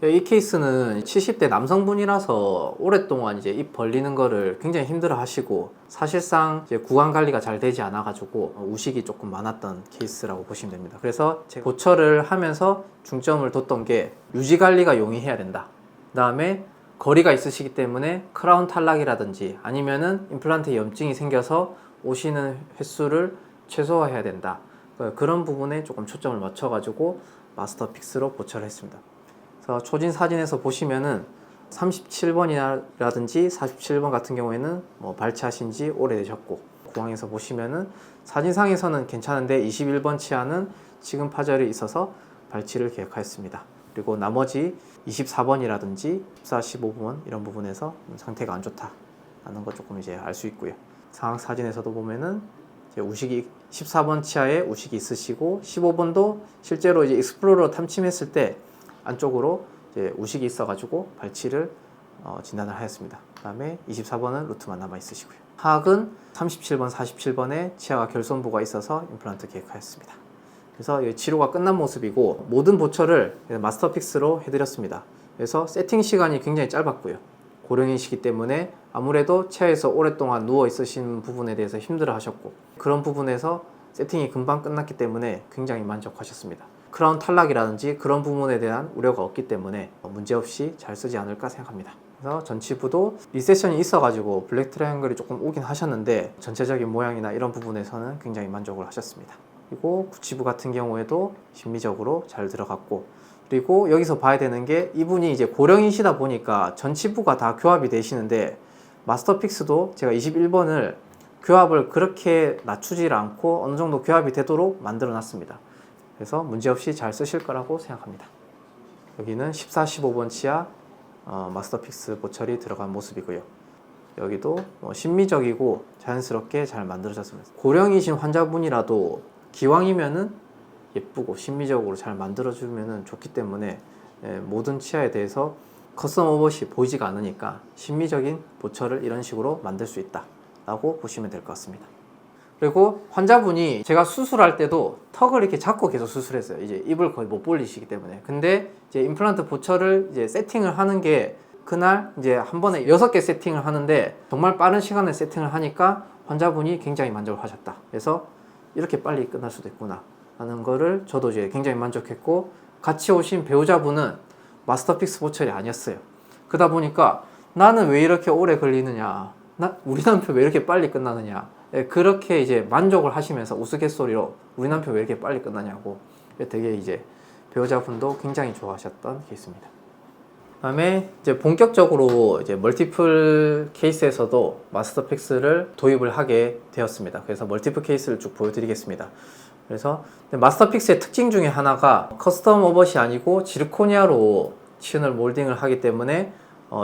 이 케이스는 70대 남성분이라서 오랫동안 이제 입 벌리는 거를 굉장히 힘들어 하시고, 사실상 이제 구강 관리가 잘 되지 않아 가지고 우식이 조금 많았던 케이스라고 보시면 됩니다. 그래서 제가 보철을 하면서 중점을 뒀던 게 유지 관리가 용이해야 된다. 그 다음에 거리가 있으시기 때문에 크라운 탈락이라든지 아니면은 임플란트에 염증이 생겨서 오시는 횟수를 최소화해야 된다. 그런 부분에 조금 초점을 맞춰 가지고 마스터픽스로 보철을 했습니다. 그래서 초진 사진에서 보시면은 37번이라든지 47번 같은 경우에는 뭐 발치하신 지 오래되셨고, 구강에서 보시면은 사진상에서는 괜찮은데 21번 치아는 지금 파절이 있어서 발치를 계획하였습니다. 그리고 나머지 24번이라든지 14, 15번 이런 부분에서 상태가 안 좋다라는 거 조금 이제 알 수 있고요. 상황 사진에서도 보면은 이제 우식이 14번 치아에 우식이 있으시고, 15번도 실제로 이제 익스플로러 탐침했을 때 안쪽으로 이제 우식이 있어가지고 발치를 진단을 하였습니다. 그 다음에 24번은 루트만 남아 있으시고요. 하악은 37번, 47번에 치아가 결손부가 있어서 임플란트 계획하였습니다. 그래서 치료가 끝난 모습이고, 모든 보철을 마스터픽스로 해드렸습니다. 그래서 세팅 시간이 굉장히 짧았고요. 고령이시기 때문에 아무래도 치아에서 오랫동안 누워 있으신 부분에 대해서 힘들어 하셨고, 그런 부분에서 세팅이 금방 끝났기 때문에 굉장히 만족하셨습니다. 크라운 탈락이라든지 그런 부분에 대한 우려가 없기 때문에 문제없이 잘 쓰지 않을까 생각합니다. 그래서 전치부도 리세션이 있어가지고 블랙 트라이앵글이 조금 오긴 하셨는데, 전체적인 모양이나 이런 부분에서는 굉장히 만족을 하셨습니다. 그리고 구치부 같은 경우에도 심미적으로 잘 들어갔고, 그리고 여기서 봐야 되는 게, 이분이 이제 고령이시다 보니까 전치부가 다 교합이 되시는데, 마스터픽스도 제가 21번을 교합을 그렇게 낮추질 않고 어느 정도 교합이 되도록 만들어 놨습니다. 그래서 문제없이 잘 쓰실 거라고 생각합니다. 여기는 14, 15번 치아 마스터픽스 보철이 들어간 모습이고요. 여기도 심미적이고 자연스럽게 잘 만들어졌습니다. 고령이신 환자분이라도 기왕이면은 예쁘고 심미적으로 잘 만들어주면 좋기 때문에 모든 치아에 대해서 커스텀 오버시 보이지가 않으니까 심미적인 보철을 이런 식으로 만들 수 있다 라고 보시면 될 것 같습니다. 그리고 환자분이 제가 수술할 때도 턱을 이렇게 잡고 계속 수술했어요. 이제 입을 거의 못 벌리시기 때문에. 근데 이제 임플란트 보철을 이제 세팅을 하는 게, 그날 이제 한 번에 6개 세팅을 하는데 정말 빠른 시간에 세팅을 하니까 환자분이 굉장히 만족을 하셨다. 그래서 이렇게 빨리 끝날 수도 있구나 하는 거를 저도 이제 굉장히 만족했고, 같이 오신 배우자분은 마스터픽스 보철이 아니었어요. 그러다 보니까 나는 왜 이렇게 오래 걸리느냐, 우리 남편 왜 이렇게 빨리 끝나느냐, 그렇게 이제 만족을 하시면서 우스갯소리로 우리 남편 왜 이렇게 빨리 끝나냐고 되게 이제 배우자분도 굉장히 좋아하셨던 케이스입니다. 그 다음에 이제 본격적으로 이제 멀티플 케이스에서도 마스터픽스를 도입을 하게 되었습니다. 그래서 멀티플 케이스를 쭉 보여드리겠습니다. 그래서 마스터픽스의 특징 중에 하나가 커스텀 오버시 아니고 지르코니아로 치은을 몰딩을 하기 때문에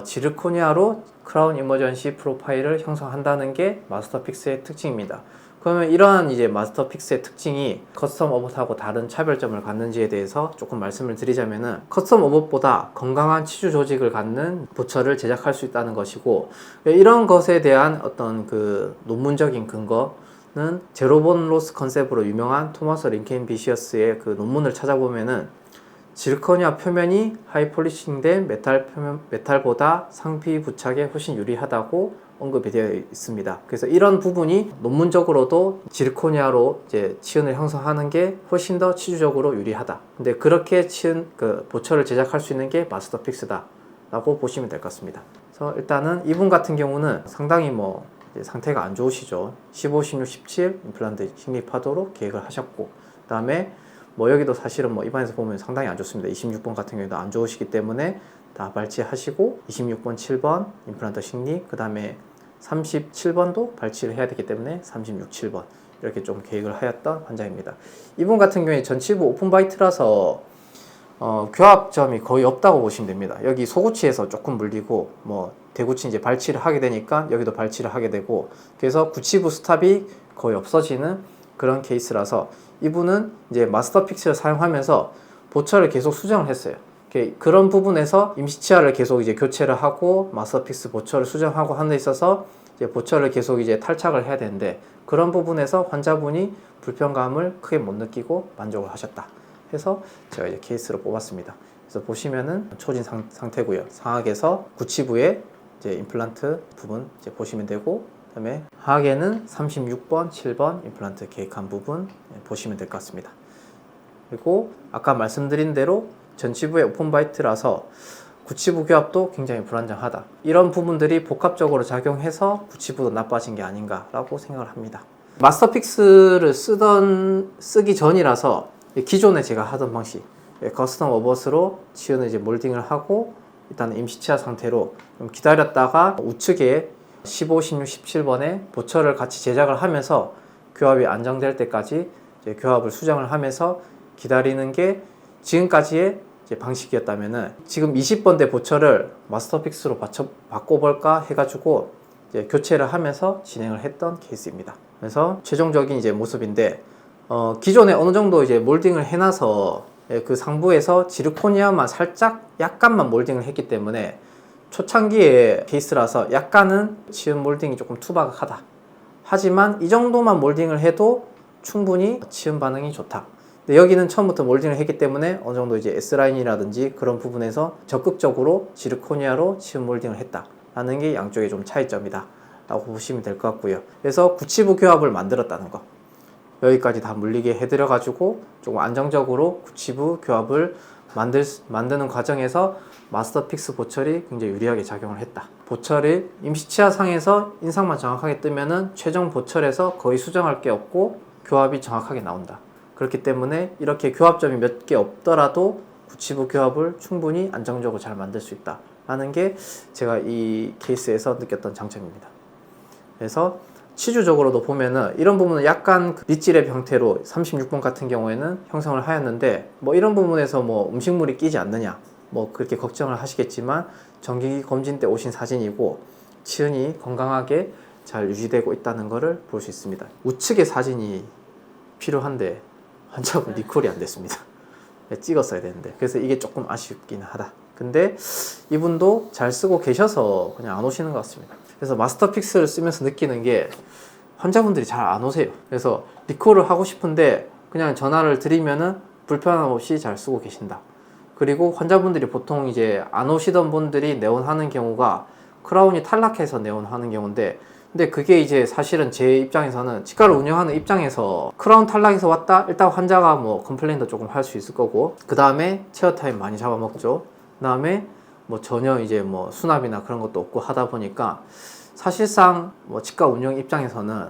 지르코니아로 크라운 이머전시 프로파일을 형성한다는 게 마스터픽스의 특징입니다. 그러면 이러한 이제 마스터픽스의 특징이 커스텀 오봇하고 다른 차별점을 갖는지에 대해서 조금 말씀을 드리자면은, 커스텀 오봇보다 건강한 치주 조직을 갖는 보철을 제작할 수 있다는 것이고, 이런 것에 대한 어떤 그 논문적인 근거는 제로본 로스 컨셉으로 유명한 토마스 링케인 비시어스의 그 논문을 찾아보면은, 지르코니아 표면이 하이폴리싱된 메탈보다 상피 부착에 훨씬 유리하다고 언급이 되어 있습니다. 그래서 이런 부분이 논문적으로도 지르코니아로 이제 치은을 형성하는 게 훨씬 더 치주적으로 유리하다. 근데 그렇게 치은 그 보철을 제작할 수 있는 게 마스터픽스다 라고 보시면 될 것 같습니다. 그래서 일단은 이분 같은 경우는 상당히 뭐 상태가 안 좋으시죠. 15, 16, 17 임플란트 식립하도록 계획을 하셨고, 그 다음에 뭐 여기도 사실은 뭐 입안에서 보면 상당히 안 좋습니다. 26번 같은 경우에도 안 좋으시기 때문에 다 발치하시고, 26번, 7번 임플란트 식립, 그 다음에 37번도 발치를 해야 되기 때문에 36, 7번 이렇게 좀 계획을 하였던 환자입니다. 이분 같은 경우에 전치부 오픈바이트라서 교합점이 거의 없다고 보시면 됩니다. 여기 소구치에서 조금 물리고, 뭐 대구치 이제 발치를 하게 되니까 여기도 발치를 하게 되고, 그래서 구치부 스탑이 거의 없어지는 그런 케이스라서 이분은 이제 마스터픽스를 사용하면서 보철을 계속 수정을 했어요. 그런 부분에서 임시치아를 계속 이제 교체를 하고 마스터픽스 보철을 수정하고 하는 데 있어서 이제 보철을 계속 이제 탈착을 해야 되는데, 그런 부분에서 환자분이 불편감을 크게 못 느끼고 만족을 하셨다 해서 제가 이제 케이스로 뽑았습니다. 그래서 그래서 보시면은 초진 상태고요. 상악에서 구치부에 이제 임플란트 부분 이제 보시면 되고, 그다음에 하악에는 36번, 7번 임플란트 계획한 부분 보시면 될 것 같습니다. 그리고 아까 말씀드린 대로 전치부의 오픈바이트라서 구치부 교합도 굉장히 불안정하다. 이런 부분들이 복합적으로 작용해서 구치부도 나빠진 게 아닌가라고 생각을 합니다. 마스터픽스를 쓰기 전이라서 기존에 제가 하던 방식 커스텀 어벗으로 치은을 이제 몰딩을 하고 일단 임시치아 상태로 좀 기다렸다가 우측에 15, 16, 17번에 보철을 같이 제작을 하면서 교합이 안정될 때까지 이제 교합을 수정을 하면서 기다리는 게 지금까지의 이제 방식이었다면은 지금 20번대 보철을 마스터픽스로 바꿔볼까 해가지고 이제 교체를 하면서 진행을 했던 케이스입니다. 그래서 최종적인 이제 모습인데 기존에 어느 정도 이제 몰딩을 해놔서 그 상부에서 지르코니아만 살짝 약간만 몰딩을 했기 때문에 초창기의 케이스라서 약간은 치은 몰딩이 조금 투박하다. 하지만 이 정도만 몰딩을 해도 충분히 치은 반응이 좋다. 근데 여기는 처음부터 몰딩을 했기 때문에 어느 정도 이제 S라인이라든지 그런 부분에서 적극적으로 지르코니아로 치은 몰딩을 했다라는 게 양쪽의 좀 차이점이다 라고 보시면 될 것 같고요. 그래서 구치부 교합을 만들었다는 거, 여기까지 다 물리게 해드려 가지고 조금 안정적으로 구치부 교합을 만드는 과정에서 마스터픽스 보철이 굉장히 유리하게 작용을 했다. 보철이 임시치아상에서 인상만 정확하게 뜨면은 최종 보철에서 거의 수정할 게 없고 교합이 정확하게 나온다. 그렇기 때문에 이렇게 교합점이 몇 개 없더라도 구치부 교합을 충분히 안정적으로 잘 만들 수 있다 라는 게 제가 이 케이스에서 느꼈던 장점입니다. 그래서 치주적으로도 보면은 이런 부분은 약간 밑지랩 형태로 36번 같은 경우에는 형성을 하였는데, 뭐 이런 부분에서 뭐 음식물이 끼지 않느냐 뭐 그렇게 걱정을 하시겠지만 정기기 검진 때 오신 사진이고 치은이 건강하게 잘 유지되고 있다는 것을 볼 수 있습니다. 우측의 사진이 필요한데 환자분 리콜이 안 됐습니다. 찍었어야 되는데, 그래서 이게 조금 아쉽긴 하다. 근데 이분도 잘 쓰고 계셔서 그냥 안 오시는 것 같습니다. 그래서 마스터픽스를 쓰면서 느끼는 게 환자분들이 잘 안 오세요. 그래서 리콜을 하고 싶은데 그냥 전화를 드리면은 불편함 없이 잘 쓰고 계신다. 그리고 환자분들이 보통 이제 안 오시던 분들이 내원하는 경우가 크라운이 탈락해서 내원하는 경우인데, 근데 그게 이제 사실은 제 입장에서는 치과를 운영하는 입장에서 크라운 탈락해서 왔다, 일단 환자가 뭐 컴플레인도 조금 할 수 있을 거고, 그 다음에 체어 타임 많이 잡아먹죠. 그 다음에 뭐 전혀 이제 뭐 수납이나 그런 것도 없고 하다 보니까 사실상 뭐 치과 운영 입장에서는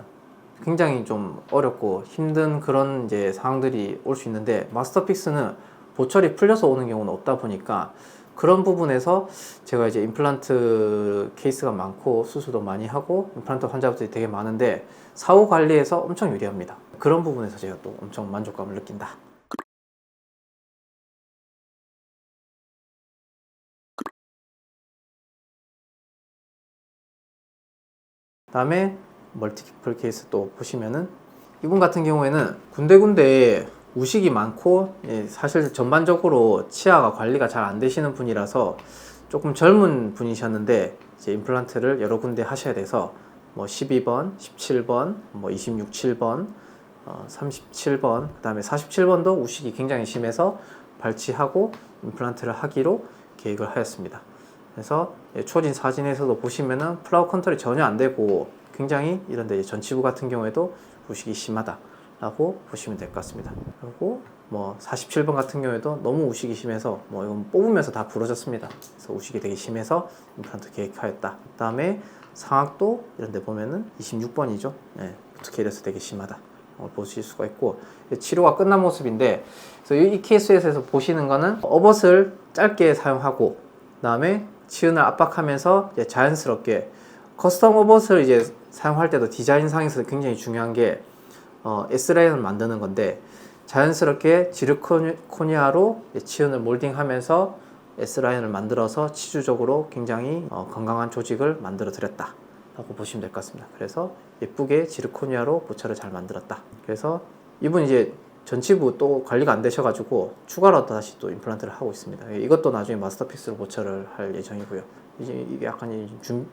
굉장히 좀 어렵고 힘든 그런 이제 상황들이 올 수 있는데, 마스터픽스는 보철이 풀려서 오는 경우는 없다 보니까 그런 부분에서 제가 이제 임플란트 케이스가 많고 수술도 많이 하고 임플란트 환자분들이 되게 많은데 사후 관리에서 엄청 유리합니다. 그런 부분에서 제가 또 엄청 만족감을 느낀다. 다음에 멀티플 케이스 또 보시면은 이분 같은 경우에는 군데군데 우식이 많고 사실 전반적으로 치아가 관리가 잘 안 되시는 분이라서 조금 젊은 분이셨는데 이제 임플란트를 여러 군데 하셔야 돼서 뭐 12번, 17번, 뭐 26, 7번, 37번, 그 다음에 47번도 우식이 굉장히 심해서 발치하고 임플란트를 하기로 계획을 하였습니다. 그래서 초진 사진에서도 보시면은 플라워 컨트롤이 전혀 안 되고 굉장히 이런데 전치부 같은 경우에도 우식이 심하다 라고 보시면 될 것 같습니다. 그리고 뭐 47번 같은 경우에도 너무 우식이 심해서 뭐 이건 뽑으면서 다 부러졌습니다. 그래서 우식이 되게 심해서 임플란트 계획하였다. 그 다음에 상악도 이런 데 보면은 26번이죠. 특히 이래서 되게 심하다 보실 수가 있고, 치료가 끝난 모습인데, 그래서 이 케이스에서 보시는 거는 어벗을 짧게 사용하고 그 다음에 치은을 압박하면서 이제 자연스럽게 커스텀 어벗을 이제 사용할 때도 디자인상에서 굉장히 중요한 게 S라인을 만드는 건데, 자연스럽게 지르코니아로 치은을 몰딩하면서 S라인을 만들어서 치주적으로 굉장히 건강한 조직을 만들어 드렸다 라고 보시면 될 것 같습니다. 그래서 예쁘게 지르코니아로 보철을 잘 만들었다. 그래서 이분 이제 전치부 또 관리가 안 되셔가지고 추가로 다시 또 임플란트를 하고 있습니다. 이것도 나중에 마스터픽스로 보철을 할 예정이고요. 이게 약간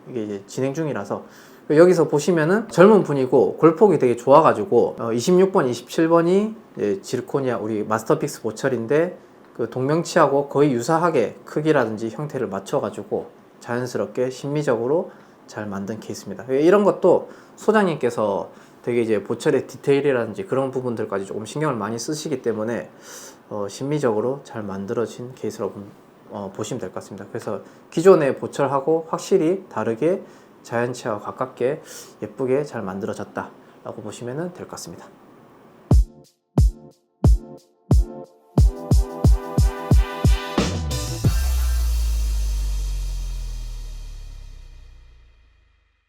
이게 이제 진행 중이라서, 여기서 보시면은 젊은 분이고 골폭이 되게 좋아가지고 26번, 27번이 지르코니아 우리 마스터픽스 보철인데 그 동명치하고 거의 유사하게 크기라든지 형태를 맞춰가지고 자연스럽게 심미적으로 잘 만든 케이스입니다. 이런 것도 소장님께서 되게 이제 보철의 디테일이라든지 그런 부분들까지 조금 신경을 많이 쓰시기 때문에 심미적으로 잘 만들어진 케이스라고 보시면 될 것 같습니다. 그래서 기존의 보철하고 확실히 다르게 자연체와 가깝게 예쁘게 잘 만들어졌다 라고 보시면 될 것 같습니다.